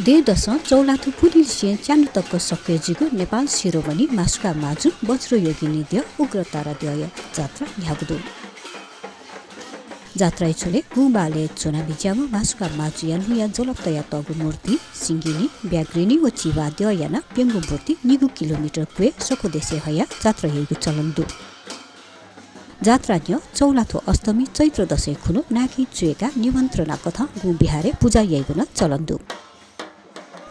दश चौलाथु पुलिसिए च्यानु तक्क सकेजीको नेपाल शिरोमणि मास्का माजु वज्र योगिनी द्य उग्र तारा द्य जात्रा न्यागुदु जात्रा इछुले गुबाले चुना बिज्यामा मास्का माजु यानुया जलप्तया तगु मूर्ति सिंगिनी ब्याग्रिनी व चिवा द्य याना पेंगु मूर्ति निगु किलोमिटर क्वे सको देशे हया जात्रा हेगु चलन्दु जात्रा न्य चौलाथो अष्टमी चैत्र दशै खुनु नाकी चुएका निमन्त्रणा कथा गु बिहारे पूजा यैगुन चलन्दु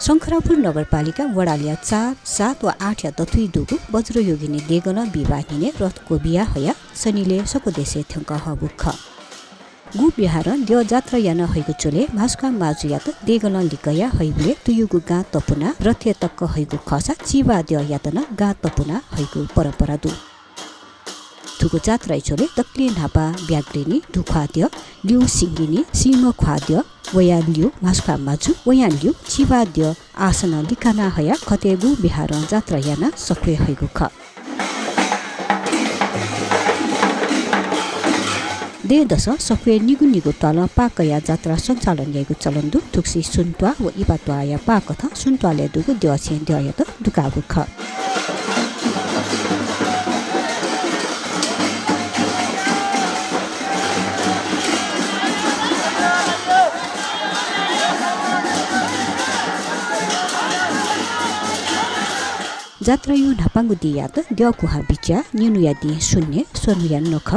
शंखरापुर नगरपालिका वडालिया 4, 7 वा 8 या दथुई दुगु वज्र योगिनी देगन विवाहिने रथको बिहा हया शनिले सको देशे थ्यंक हबुख गु बिहार द्य जात्रा यान हैगु चोले भास्का माजु यात देगन लिकया हैबुले तुयुगु गा तपुना रथे तक्क हैगु खसा चिवा द्य यातना गा तपुना हैगु परम्परा दु थुगु जात्रा इचोले तक्ली नापा ब्याग्रिनी दुखाद्य लिउ सिंगिनी सिंह ख्वाद्य वया लिउ मास्का माजु वया लिउ चिवाद्य आसन लिकाना हया खतेगु बिहार जात्रा याना सक्वे हैगु ख दे दश सक्वे निगु निगु तल पाकया जात्रा सञ्चालन यगु चलन्दु थुक्सी सुन्तवा व इबात्वा या पाकथा सुन्तवाले दुगु द्यछे द्ययत दुकागु ख जात्रा यो ढापाङ्गु दियात द्यकुहा बिच्या निनुया दि शून्य सोनुया नख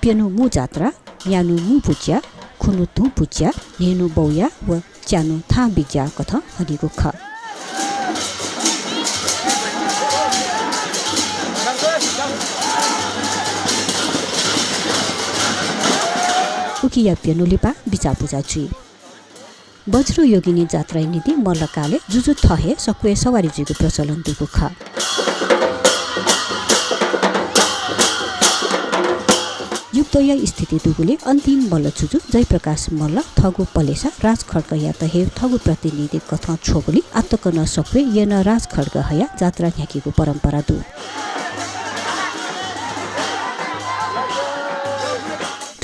पेनु मु जात्रा यानु मु पुच्या खुनु तु पुच्या नेनु बौया व च्यानु था बिच्या कथा हदिगु ख उकिया पेनु लिपा बिचा पूजा छि वज्र योगिनी जात्रा नीति मल्लकाले जुजु थहे सक्वे सवारी जुगु प्रचलन दुगु ख युक्तया स्थिति दुगुले अन्तिम मल्ल जुजु जयप्रकाश मल्ल थगु पलेसा राज खड्क या तहे थगु प्रतिनिधि कथा छोगुली आत्तक न सक्वे येन राज खड्क हया जात्रा न्याकीको परम्परा दु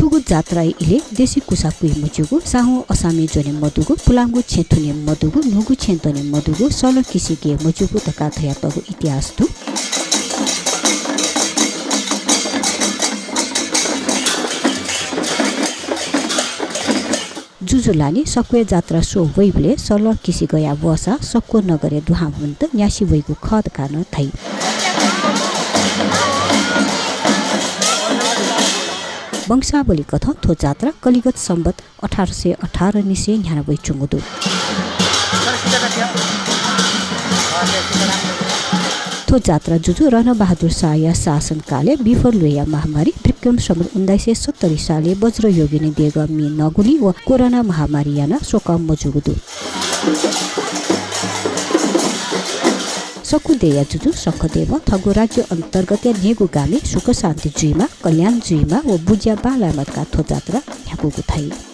थुगु जात्रा इले देशी कुसाकुइ मुजुगु साहु असामी जोने मदुगु पुलांगु छेथुने मदुगु नुगु छेन्तने मदुगु सल किसिके मुजुगु तका थया तगु इतिहास दु जुजुलानी सक्वे जात्रा सो वैबले सल किसि गया वसा सक्को नगरे दुहावन्त न्यासी वैगु खद कान थै वंशावली कथा थो जात्रा कलिगत सम्बत 1818 निसे 99 चुंगुदु थो जात्रा जुजु रन बहादुर शाहया शासनकाले विफल लोया महामारी विक्रम सम्बत 1970 साले वज्र योगिनी देग मि नगुली व कोरोना महामारी याना सोकम मजुगुदु सकुदेया जुजु शंखदेव थगु राज्य अन्तर्गत नेगु गामे सुख शान्ति जुइमा कल्याण जुइमा व बुज्या बालामतका थो जात्रा ह्याकुगु थाई